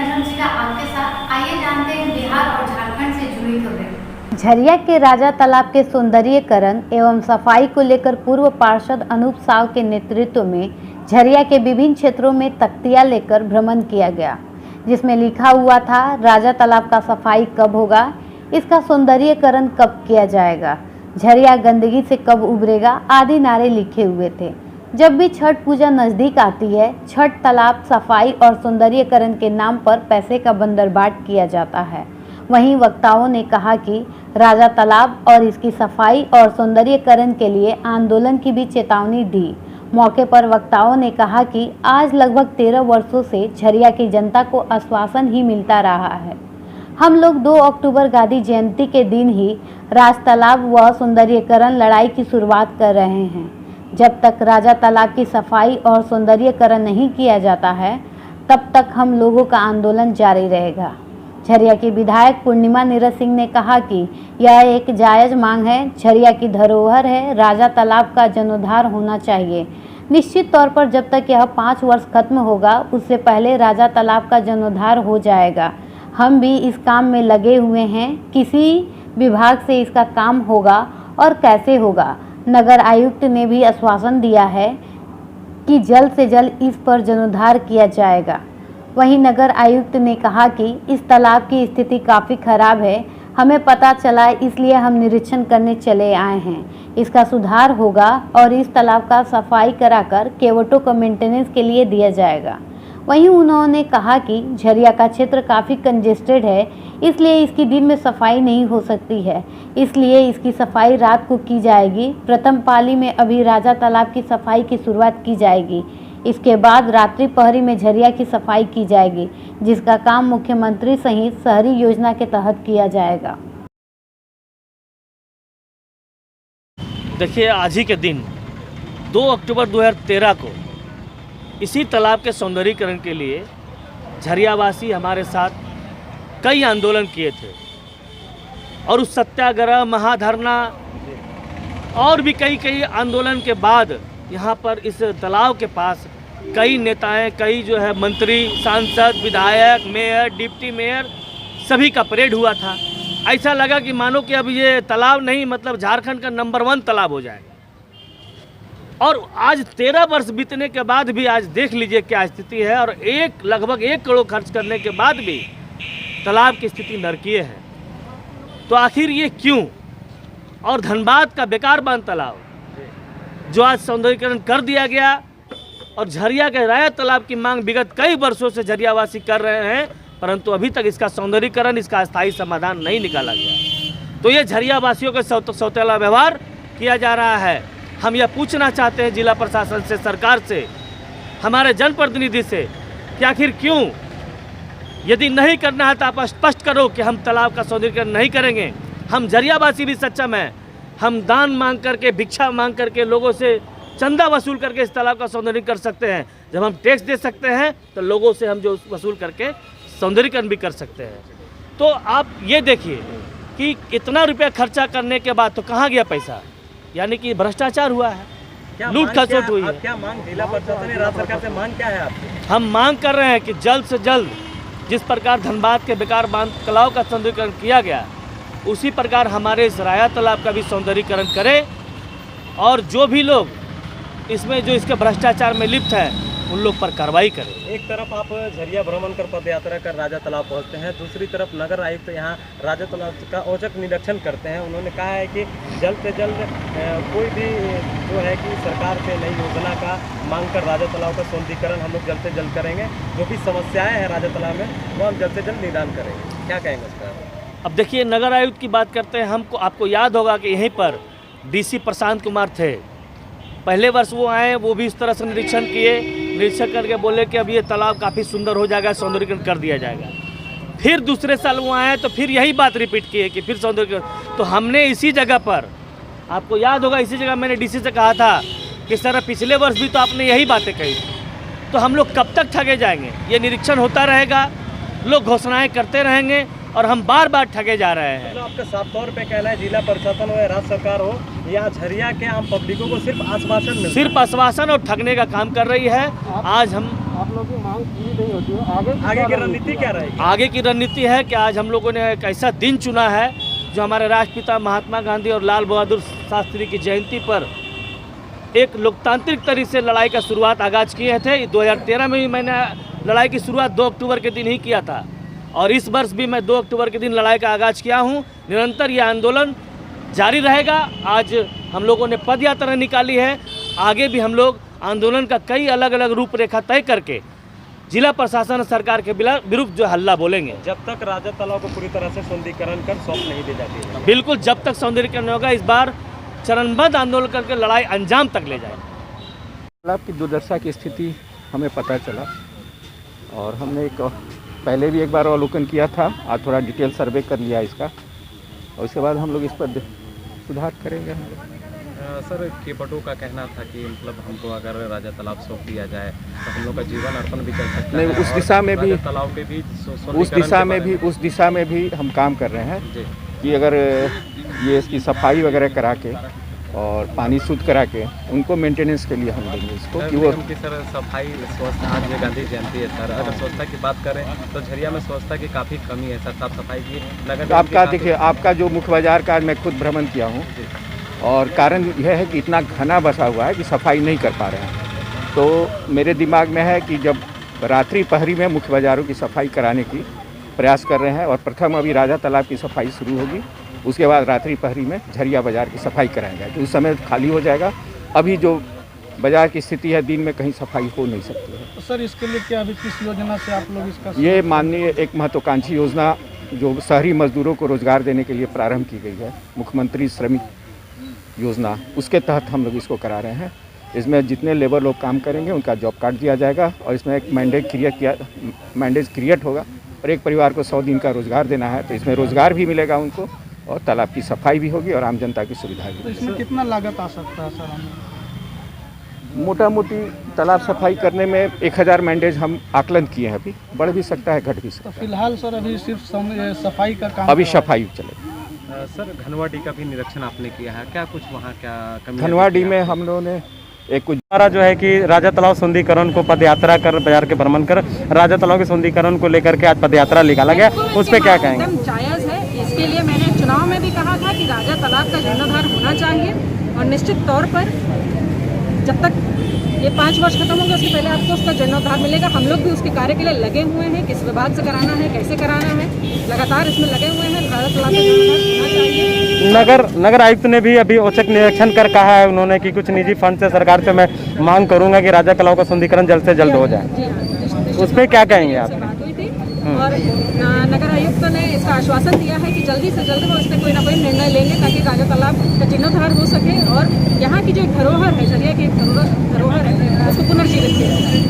झुनझुना आपके साथ। आइए जानते हैं बिहार और झारखंड से जुड़ी खबरें। झरिया के राजा तालाब के सौंदर्यीकरण एवं सफाई को लेकर पूर्व पार्षद अनूप साव के नेतृत्व में झरिया के विभिन्न क्षेत्रों में तख्तियां लेकर भ्रमण किया गया, जिसमें लिखा हुआ था राजा तालाब का सफाई कब होगा, इसका सौंदर्यीकरण कब किया जाएगा, झरिया गंदगी से कब उभरेगा आदि नारे लिखे हुए थे। जब भी छठ पूजा नज़दीक आती है, छठ तालाब सफाई और सौंदर्यीकरण के नाम पर पैसे का बंदरबाट किया जाता है। वहीं वक्ताओं ने कहा कि राजा तालाब और इसकी सफाई और सौंदर्यीकरण के लिए आंदोलन की भी चेतावनी दी। मौके पर वक्ताओं ने कहा कि आज लगभग 13 वर्षों से झरिया की जनता को आश्वासन ही मिलता रहा है। हम लोग 2 अक्टूबर गांधी जयंती के दिन ही राज तालाब व सौंदर्यीकरण लड़ाई की शुरुआत कर रहे हैं। जब तक राजा तालाब की सफाई और सौंदर्यीकरण नहीं किया जाता है, तब तक हम लोगों का आंदोलन जारी रहेगा। झरिया की विधायक पूर्णिमा नीरज सिंह ने कहा कि यह एक जायज़ मांग है। झरिया की धरोहर है, राजा तालाब का जीर्णोद्धार होना चाहिए। निश्चित तौर पर जब तक यह 5 वर्ष खत्म होगा, उससे पहले राजा तालाब का जीर्णोद्धार हो जाएगा। हम भी इस काम में लगे हुए हैं। किसी विभाग से इसका काम होगा और कैसे होगा। नगर आयुक्त ने भी आश्वासन दिया है कि जल्द से जल्द इस पर जीर्णोद्धार किया जाएगा। वहीं नगर आयुक्त ने कहा कि इस तालाब की स्थिति काफ़ी खराब है, हमें पता चला, इसलिए हम निरीक्षण करने चले आए हैं। इसका सुधार होगा और इस तालाब का सफाई कराकर केवटों को मेंटेनेंस के लिए दिया जाएगा। वहीं उन्होंने कहा कि झरिया का क्षेत्र काफ़ी कंजेस्टेड है, इसलिए इसकी दिन में सफाई नहीं हो सकती है, इसलिए इसकी सफाई रात को की जाएगी। प्रथम पाली में अभी राजा तालाब की सफाई की शुरुआत की जाएगी। इसके बाद रात्रि पहरी में झरिया की सफाई की जाएगी, जिसका काम मुख्यमंत्री सहित शहरी योजना के तहत किया जाएगा। देखिए, आज ही के दिन 2 अक्टूबर 2013 को इसी तालाब के सौंदर्यीकरण के लिए झरियावासी हमारे साथ कई आंदोलन किए थे और उस सत्याग्रह, महाधरना और भी कई आंदोलन के बाद यहाँ पर इस तालाब के पास कई नेताएं, कई जो है मंत्री, सांसद, विधायक, मेयर, डिप्टी मेयर सभी का परेड हुआ था। ऐसा लगा कि मानो कि अब ये तालाब नहीं, मतलब झारखंड का नंबर 1 तालाब हो जाएगा। और आज 13 वर्ष बीतने के बाद भी आज देख लीजिए क्या स्थिति है, और लगभग 1 करोड़ खर्च करने के बाद भी तालाब की स्थिति नरकीय है। तो आखिर ये क्यों? और धनबाद का बेकार बांध तालाब जो आज सौंदर्यीकरण कर दिया गया, और झरिया के राजा तालाब की मांग विगत कई वर्षों से झरियावासी कर रहे हैं, परंतु अभी तक इसका सौंदर्यीकरण, इसका स्थायी समाधान नहीं निकाला गया। तो ये झरियावासियों के सौतेला व्यवहार किया जा रहा है। हम यह पूछना चाहते हैं जिला प्रशासन से, सरकार से, हमारे जनप्रतिनिधि से कि आखिर क्यों? यदि नहीं करना है तो आप स्पष्ट करो कि हम तालाब का सौंदर्यीकरण नहीं करेंगे। हम झरियावासी भी सक्षम हैं। हम दान मांग करके, भिक्षा मांग करके, लोगों से चंदा वसूल करके इस तालाब का सौंदर्यीकरण कर सकते हैं। जब हम टैक्स दे सकते हैं तो लोगों से हम जो वसूल करके सौंदर्यीकरण भी कर सकते हैं। तो आप ये देखिए कि इतना रुपया खर्चा करने के बाद तो कहाँ गया पैसा? यानी कि भ्रष्टाचार हुआ है, लूट खसोट हुई है। क्या मांग जिला प्रशासन ने, राज्य सरकार से मांग क्या है आपकी? हम मांग कर रहे हैं कि जल्द से जल्द जिस प्रकार धनबाद के बेकार बांध तालाब का सौंदर्यीकरण किया गया, उसी प्रकार हमारे इस राजा तालाब का भी सौंदर्यीकरण करें, और जो भी लोग इसमें जो इसके भ्रष्टाचार में लिप्त हैं उन लोग पर कार्रवाई करें। एक तरफ आप झरिया भ्रमण कर पद यात्रा कर राजा तालाब पहुंचते हैं, दूसरी तरफ नगर आयुक्त यहाँ राजा तालाब का औचक निरीक्षण करते हैं। उन्होंने कहा है कि जल्द से जल्द कोई भी जो है कि सरकार से नई योजना का मांग कर राजा तालाब का सौंदर्यीकरण हम लोग जल्द से जल्द करेंगे। जो भी समस्याएँ हैं राजा तालाब में वो हम जल्द से जल्द निदान करेंगे। क्या कहेंगे इस पर? अब देखिए, नगर आयुक्त की बात करते हैं। आपको याद होगा कि यहीं पर DC प्रशांत कुमार थे। पहले वर्ष वो आए, वो भी इस तरह से निरीक्षण किए, निरीक्षण करके बोले कि अब ये तालाब काफ़ी सुंदर हो जाएगा, सौंदर्यीकरण कर दिया जाएगा। फिर दूसरे साल वो आए तो फिर यही बात रिपीट की है कि फिर सौंदर्यीकरण। तो हमने इसी जगह पर, आपको याद होगा, इसी जगह मैंने DC से कहा था कि सर पिछले वर्ष भी तो आपने यही बातें कही थी। तो हम लोग कब तक ठगे जाएंगे? ये निरीक्षण होता रहेगा, लोग घोषणाएँ करते रहेंगे और हम बार बार ठगे जा रहे हैं। मतलब आपका साफ तौर पे कहना है जिला प्रशासन हो या राज्य सरकार हो या झरिया के आम पब्लिकों को सिर्फ आश्वासन और ठगने का काम कर रही है। आज हम आप लोगों की मांग पूरी नहीं होती है, आगे की रणनीति क्या रहेगी? आगे की रणनीति है कि आज हम लोगों ने एक ऐसा दिन चुना है जो हमारे राष्ट्रपिता महात्मा गांधी और लाल बहादुर शास्त्री की जयंती पर एक लोकतांत्रिक तरीके से लड़ाई का शुरुआत आगाज किए थे। 2013 में भी मैंने लड़ाई की शुरुआत 2 अक्टूबर के दिन ही किया था और इस वर्ष भी मैं 2 अक्टूबर के दिन लड़ाई का आगाज किया हूँ। निरंतर यह आंदोलन जारी रहेगा। आज हम लोगों ने पद यात्रा निकाली है, आगे भी हम लोग आंदोलन का कई अलग अलग रूपरेखा तय करके जिला प्रशासन और सरकार के विरुद्ध जो हल्ला बोलेंगे। जब तक राजा तालाब को पूरी तरह से सौंदर्यीकरण कर सौंप नहीं दी जाती है। बिल्कुल, जब तक सौंदर्यीकरण होगा, इस बार चरणबद्ध आंदोलन करके लड़ाई अंजाम तक ले जाए। तालाब की दुर्दशा की स्थिति हमें पता चला और हमने पहले भी एक बार अवलोकन किया था, आज थोड़ा डिटेल सर्वे कर लिया इसका और उसके बाद हम लोग इस पर सुधार करेंगे। सर, केपटों का कहना था कि मतलब हमको अगर राजा तालाब सौंप दिया जाए तो हम लोग का जीवन अर्पण भी चल सकता है। नहीं, उस दिशा में भी तालाब के बीच उस दिशा में भी हम काम कर रहे हैं कि अगर ये इसकी सफाई वगैरह करा के और पानी शुद्ध करा के उनको मेंटेनेंस के लिए हम देंगे इसको कि वो उनकी सर सफाई स्वच्छता। आज गांधी जयंती है सर, अगर स्वच्छता की बात करें तो झरिया में स्वच्छता की काफ़ी कमी है सर, साफ सफाई की नगर। आपका देखिए, आपका जो मुख्य बाजार का मैं खुद भ्रमण किया हूँ और कारण यह है कि इतना घना बसा हुआ है कि सफाई नहीं कर पा रहे हैं। तो मेरे दिमाग में है कि जब रात्रि पहरी में मुख्य बाज़ारों की सफाई कराने की प्रयास कर रहे हैं और प्रथम अभी राजा तालाब की सफाई शुरू होगी, उसके बाद रात्रि पहरी में झरिया बाज़ार की सफाई कराएंगे तो उस समय खाली हो जाएगा। अभी जो बाज़ार की स्थिति है, दिन में कहीं सफाई हो नहीं सकती है। तो सर, इसके लिए क्या अभी किस योजना से आप लोग इसका? ये माननीय एक महत्वाकांक्षी योजना जो शहरी मजदूरों को रोजगार देने के लिए प्रारंभ की गई है, मुख्यमंत्री श्रमिक योजना, उसके तहत हम लोग इसको करा रहे हैं। इसमें जितने लेबर लोग काम करेंगे उनका जॉब कार्ड दिया जाएगा और इसमें एक मैंडेज क्रिएट होगा और एक परिवार को 100 दिन का रोजगार देना है, तो इसमें रोजगार भी मिलेगा उनको और तालाब की सफाई भी होगी और आम जनता की सुविधा भी। तो इसमें कितना लागत आ सकता है सर हमें? मोटा मोटी तालाब सफाई करने में 1000 मैंडेज हम आकलन किए हैं, अभी बढ़ भी सकता है, घट भी सकता है। तो फिलहाल सर अभी सिर्फ सफाई का काम अभी सफाई चलेगी। सर, घनवाडी का भी निरीक्षण आपने किया है, क्या कुछ वहाँ क्या कमी? घनवाडी में हम लोगों ने एक कुछ हमारा जो है कि राजा तालाब सौंदर्यीकरण को पद यात्रा कर बाजार के भ्रमण कर राजा तालाब के सौंदर्यीकरण को लेकर के आज पद यात्रा निकाला गया, उस पर क्या कहेंगे? एकदम जायज़ है। इसके लिए मैंने चुनाव में भी कहा था कि राजा तालाब का जीर्णोद्धार होना चाहिए और निश्चित तौर पर जब तक ये 5 वर्ष खत्म होंगे उसके पहले आपको उसका जीर्णोद्धार मिलेगा। हम लोग भी उसके कार्य के लिए लगे हुए हैं, किस विभाग से कराना है, कैसे कराना है, लगातार इसमें लगे हुए हैं। राजा तालाब का जीर्णोद्धार होना चाहिए। नगर आयुक्त ने भी अभी औचक निरीक्षण कर कहा है उन्होंने कि कुछ निजी फंड से सरकार से मैं मांग करूंगा कि राजा तालाब का सौंदर्यीकरण जल्द से जल्द हो जाए। जी हाँ, उस पर क्या कहेंगे आप? बात हुई थी और नगर आयुक्त ने इसका आश्वासन दिया है कि जल्दी से जल्द वो इस पर कोई ना कोई निर्णय लेंगे ताकि राजा तालाब का जीर्णोद्धार हो सके और यहाँ की जो धरोहर है, झरिया की धरोहर है, उसको पुनर्जीवित किया जाए।